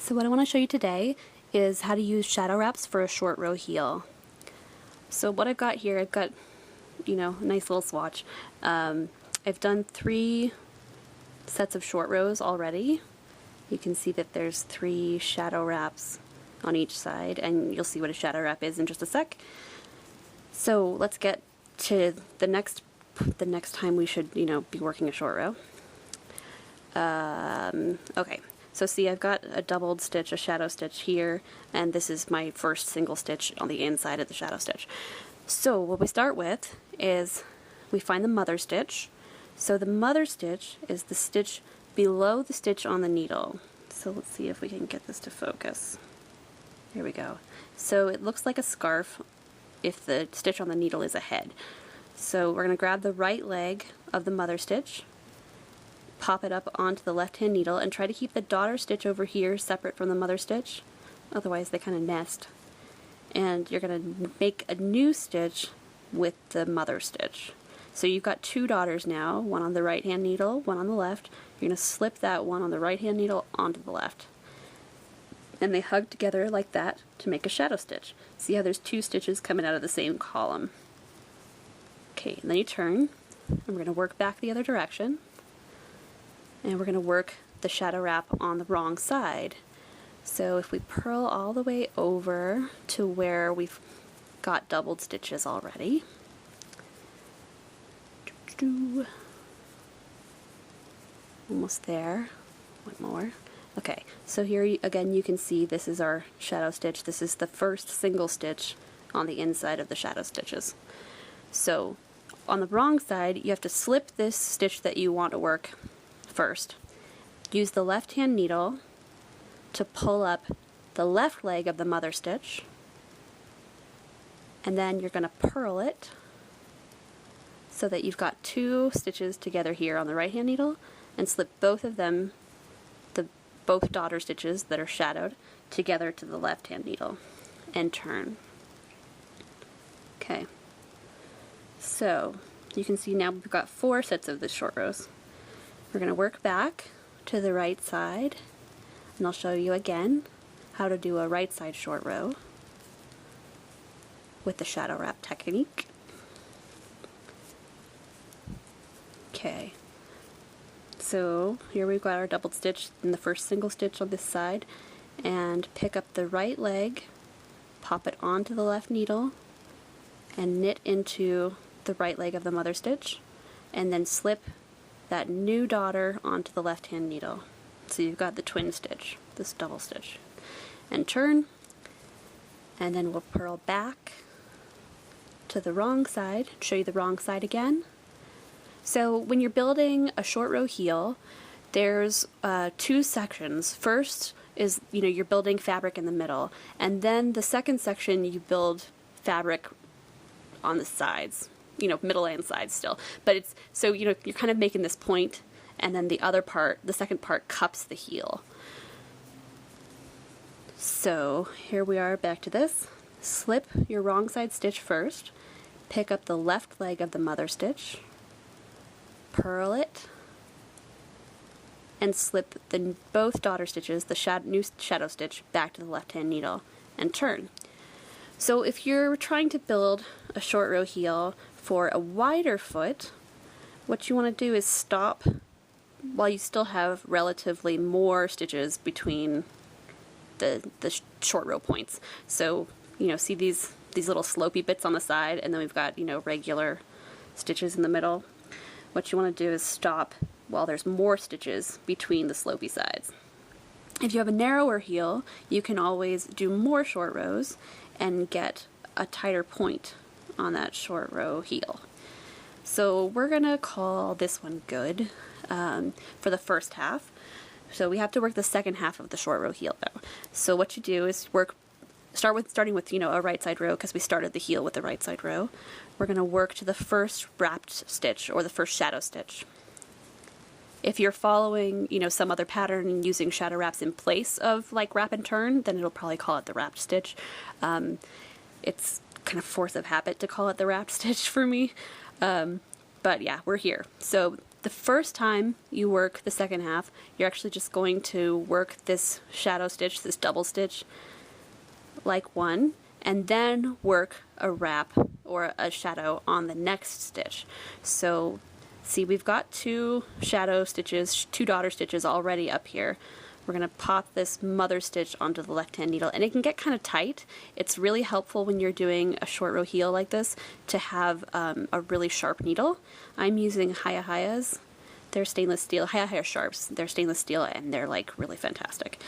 So what I want to show you today is how to use shadow wraps for a short row heel. So what I've got here, I've got, a nice little swatch. I've done 3 sets of short rows already. You can see that there's 3 shadow wraps on each side, and you'll see what a shadow wrap is in just a sec. So let's get to the next time we should, be working a short row. Okay, so see, I've got a doubled stitch, a shadow stitch here, and this is my first single stitch on the inside of the shadow stitch. So what we start with is we find the mother stitch. So the mother stitch is the stitch below the stitch on the needle. So let's see if we can get this to focus. Here we go. So it looks like a scarf if the stitch on the needle is ahead. So we're going to grab the right leg of the mother stitch, pop it up onto the left hand needle, and try to keep the daughter stitch over here separate from the mother stitch, otherwise they kind of nest. And you're going to make a new stitch with the mother stitch. So you've got 2 daughters now, one on the right hand needle, one on the left. You're going to slip that one on the right hand needle onto the left. And they hug together like that to make a shadow stitch. See how there's 2 stitches coming out of the same column. Okay, and then you turn, and we're going to work back the other direction. And we're going to work the shadow wrap on the wrong side. So if we purl all the way over to where we've got doubled stitches already. Almost there. One more. Okay, so here again you can see this is our shadow stitch. This is the first single stitch on the inside of the shadow stitches. So on the wrong side, you have to slip this stitch that you want to work first. Use the left hand needle to pull up the left leg of the mother stitch, and then you're going to purl it so that you've got 2 stitches together here on the right hand needle, and slip both of them, both daughter stitches that are shadowed, together to the left hand needle, and turn. Okay, so you can see now we've got 4 sets of the short rows. We're going to work back to the right side, and I'll show you again how to do a right side short row with the shadow wrap technique. Okay, so here we've got our doubled stitch in the first single stitch on this side, and pick up the right leg, pop it onto the left needle, and knit into the right leg of the mother stitch, and then slip that new daughter onto the left hand needle. So you've got the twin stitch, this double stitch, and turn, and then we'll purl back to the wrong side, show you the wrong side again. So when you're building a short row heel, there's 2 sections. First is, you're building fabric in the middle, and then the second section you build fabric on the sides, middle and sides still. But it's, so, you're kind of making this point, and then the other part, the second part, cups the heel. So here we are back to this. Slip your wrong side stitch first, pick up the left leg of the mother stitch, purl it, and slip both daughter stitches, the new shadow stitch, back to the left hand needle, and turn. So if you're trying to build a short row heel for a wider foot, what you want to do is stop while you still have relatively more stitches between the short row points. So, see these little slopey bits on the side, and then we've got, regular stitches in the middle. What you want to do is stop while there's more stitches between the slopey sides. If you have a narrower heel, you can always do more short rows and get a tighter point on that short row heel. So we're going to call this one good for the first half. So we have to work the second half of the short row heel though. So what you do is starting with a right side row, because we started the heel with the right side row. We're going to work to the first wrapped stitch, or the first shadow stitch. If you're following, some other pattern and using shadow wraps in place of like wrap and turn, then it'll probably call it the wrapped stitch. It's kind of force of habit to call it the wrapped stitch for me. But yeah, we're here. So the first time you work the second half, you're actually just going to work this shadow stitch, this double stitch, like one, and then work a wrap or a shadow on the next stitch. So see, we've got 2 shadow stitches, 2 daughter stitches already up here. We're going to pop this mother stitch onto the left hand needle, and it can get kind of tight. It's really helpful when you're doing a short row heel like this to have a really sharp needle. I'm using Hayahayas. They're stainless steel, Hayahaya Sharps. They're stainless steel and they're like really fantastic.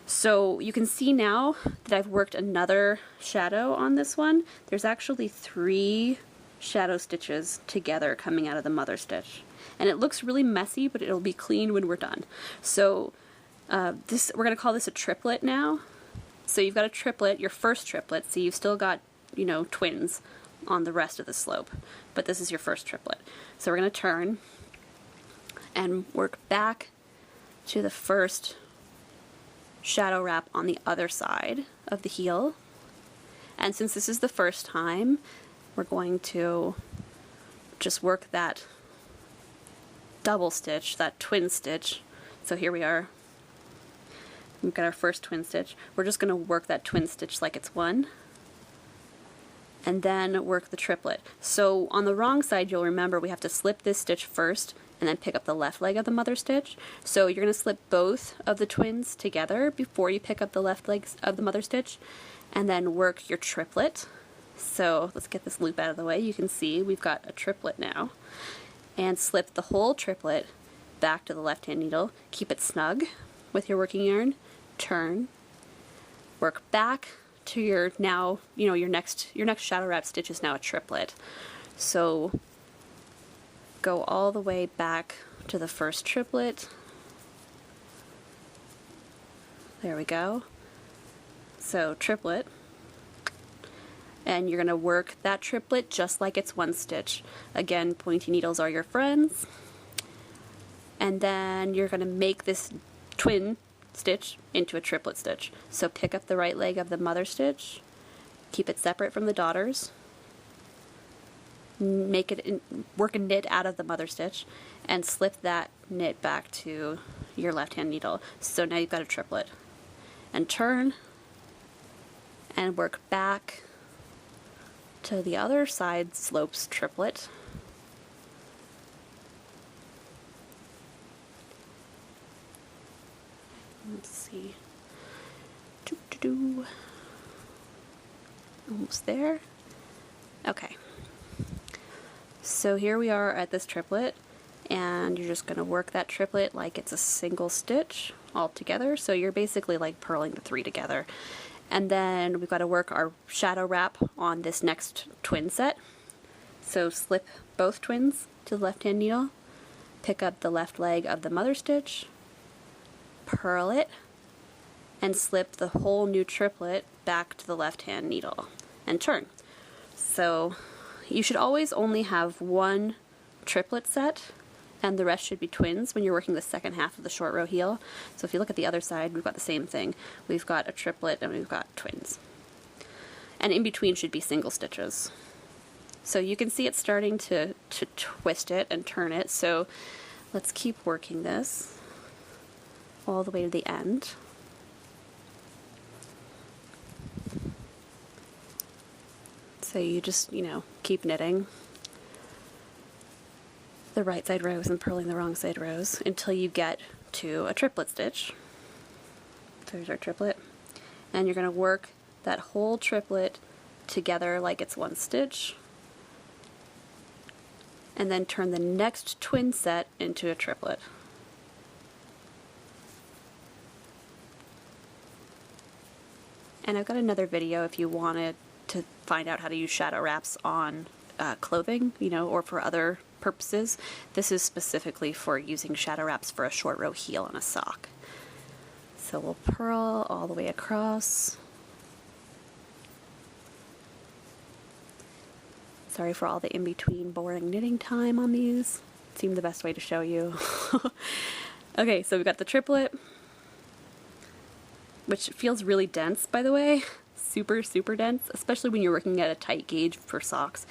So you can see now that I've worked another shadow on this one. There's actually 3 shadow stitches together coming out of the mother stitch. And it looks really messy, but it'll be clean when we're done. So we're going to call this a triplet now. So you've got a triplet, your first triplet, so you've still got, you know, twins on the rest of the slope, but this is your first triplet. So we're going to turn and work back to the first shadow wrap on the other side of the heel. And since this is the first time, we're going to just work that double stitch, that twin stitch. So here we are. We've got our first twin stitch. We're just going to work that twin stitch like it's one, and then work the triplet. So on the wrong side, you'll remember we have to slip this stitch first and then pick up the left leg of the mother stitch. So you're going to slip both of the twins together before you pick up the left legs of the mother stitch, and then work your triplet. So let's get this loop out of the way. You can see we've got a triplet now, and slip the whole triplet back to the left hand needle. Keep it snug with your working yarn. Turn, work back to your now, you know, your next shadow wrap stitch is now a triplet. So go all the way back to the first triplet. There we go. So triplet, and you're going to work that triplet just like it's one stitch. Again, pointy needles are your friends. And then you're going to make this twin stitch into a triplet stitch. So pick up the right leg of the mother stitch, keep it separate from the daughters, make it work a knit out of the mother stitch, and slip that knit back to your left hand needle. So now you've got a triplet. And turn and work back to the other side slopes triplet. Let's see. Almost there. Okay. So here we are at this triplet, and you're just going to work that triplet like it's a single stitch all together. So you're basically like purling the 3 together. And then we've got to work our shadow wrap on this next twin set. So slip both twins to the left hand needle, pick up the left leg of the mother stitch, purl it, and slip the whole new triplet back to the left hand needle and turn. So you should always only have 1 triplet set, and the rest should be twins when you're working the second half of the short row heel. So if you look at the other side, we've got the same thing. We've got a triplet and we've got twins. And in between should be single stitches. So you can see it's starting to twist it and turn it. So let's keep working this all the way to the end. So you just, you know, keep knitting the right side rows and purling the wrong side rows until you get to a triplet stitch. So there's our triplet. And you're going to work that whole triplet together like it's one stitch. And then turn the next twin set into a triplet. And I've got another video if you wanted to find out how to use shadow wraps on clothing, you know, or for other purposes. This is specifically for using shadow wraps for a short row heel on a sock. So we'll purl all the way across. Sorry for all the in-between boring knitting time on these. It seemed the best way to show you. Okay, so we've got the triplet, which feels really dense, by the way. Super, super dense, especially when you're working at a tight gauge for socks.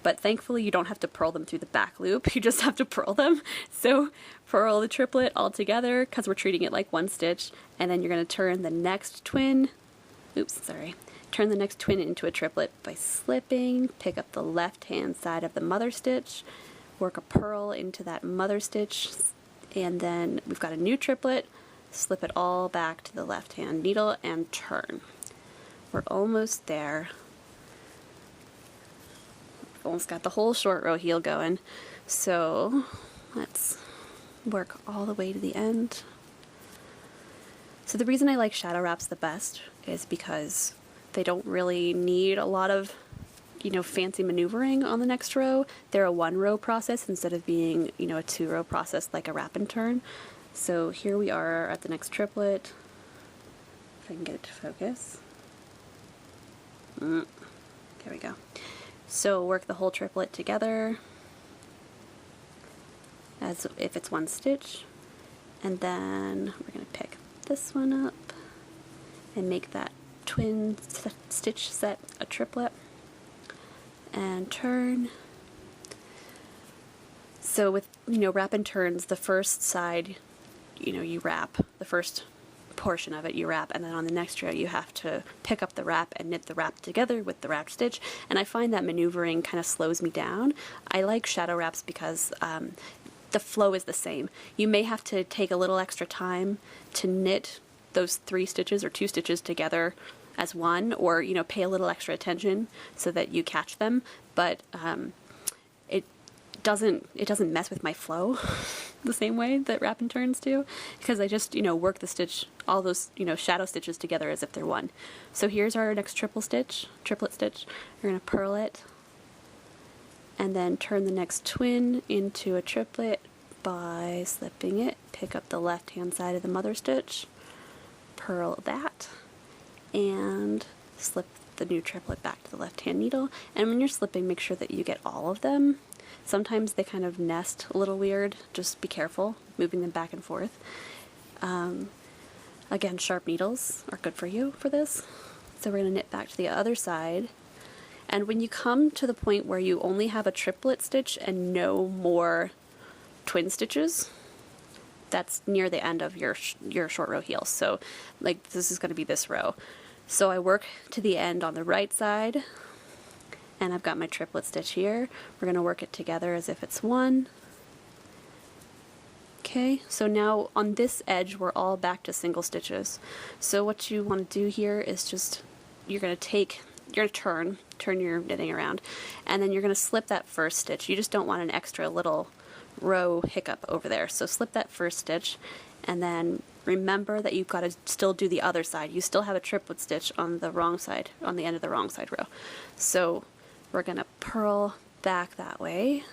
but thankfully you don't have to purl them through the back loop, you just have to purl them. So purl the triplet all together because we're treating it like one stitch, and then you're going to turn the next twin, turn the next twin into a triplet by slipping, pick up the left hand side of the mother stitch, work a purl into that mother stitch, and then we've got a new triplet, slip it all back to the left hand needle and turn. We're almost there. Almost got the whole short row heel going. So let's work all the way to the end. So the reason I like shadow wraps the best is because they don't really need a lot of, fancy maneuvering on the next row. They're a 1-row process instead of being, a 2-row process like a wrap and turn. So here we are at the next triplet. If I can get it to focus. There we go. So work the whole triplet together as if it's one stitch, and then we're going to pick this one up and make that twin stitch set a triplet and turn. So with wrap and turns, the first side you wrap, the first portion of it you wrap, and then on the next row you have to pick up the wrap and knit the wrap together with the wrapped stitch, and I find that maneuvering kind of slows me down. I like shadow wraps because the flow is the same. You may have to take a little extra time to knit those 3 stitches or 2 stitches together as one, or pay a little extra attention so that you catch them, but it doesn't mess with my flow the same way that wrap and turns do, because I just work the stitch, all those shadow stitches together as if they're one. So here's our next triplet stitch. We're going to purl it and then turn the next twin into a triplet by slipping it, pick up the left hand side of the mother stitch, purl that, and slip the new triplet back to the left hand needle. And when you're slipping, make sure that you get all of them. Sometimes they kind of nest a little weird, just be careful moving them back and forth. Again, sharp needles are good for you for this. So we're going to knit back to the other side, and when you come to the point where you only have a triplet stitch and no more twin stitches, that's near the end of your short row heel. So like this is going to be this row. So I work to the end on the right side, and I've got my triplet stitch here. We're going to work it together as if it's one. Okay, so now on this edge we're all back to single stitches. So what you want to do here is just, you're going to turn your knitting around, and then you're going to slip that first stitch. You just don't want an extra little row hiccup over there. So slip that first stitch, and then remember that you've got to still do the other side. You still have a triplet stitch on the wrong side, on the end of the wrong side row. So we're going to purl back that way.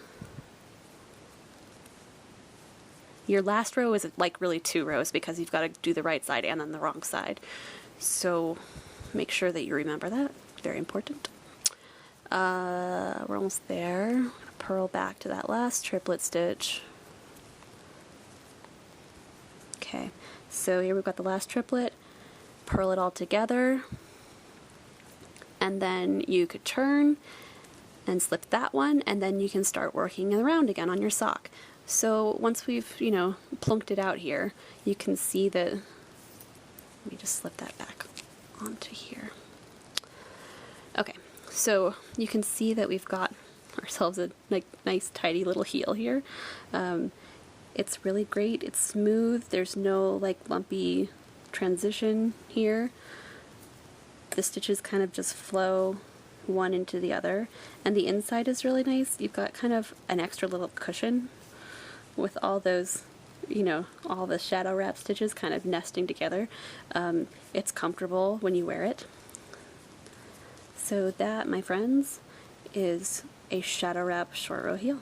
Your last row is like really 2 rows because you've got to do the right side and then the wrong side. So make sure that you remember that. Very important. We're almost there. Purl back to that last triplet stitch. Okay, so here we've got the last triplet. Purl it all together, and then you could turn and slip that one, and then you can start working around again on your sock. So once we've, plunked it out here, you can see that, let me just slip that back onto here. Okay, so you can see that we've got ourselves a nice tidy little heel here. It's really great, it's smooth, there's no lumpy transition here. The stitches kind of just flow one into the other, and the inside is really nice. You've got kind of an extra little cushion with all those, all the shadow wrap stitches kind of nesting together. It's comfortable when you wear it. So that, my friends, is a shadow wrap short row heel.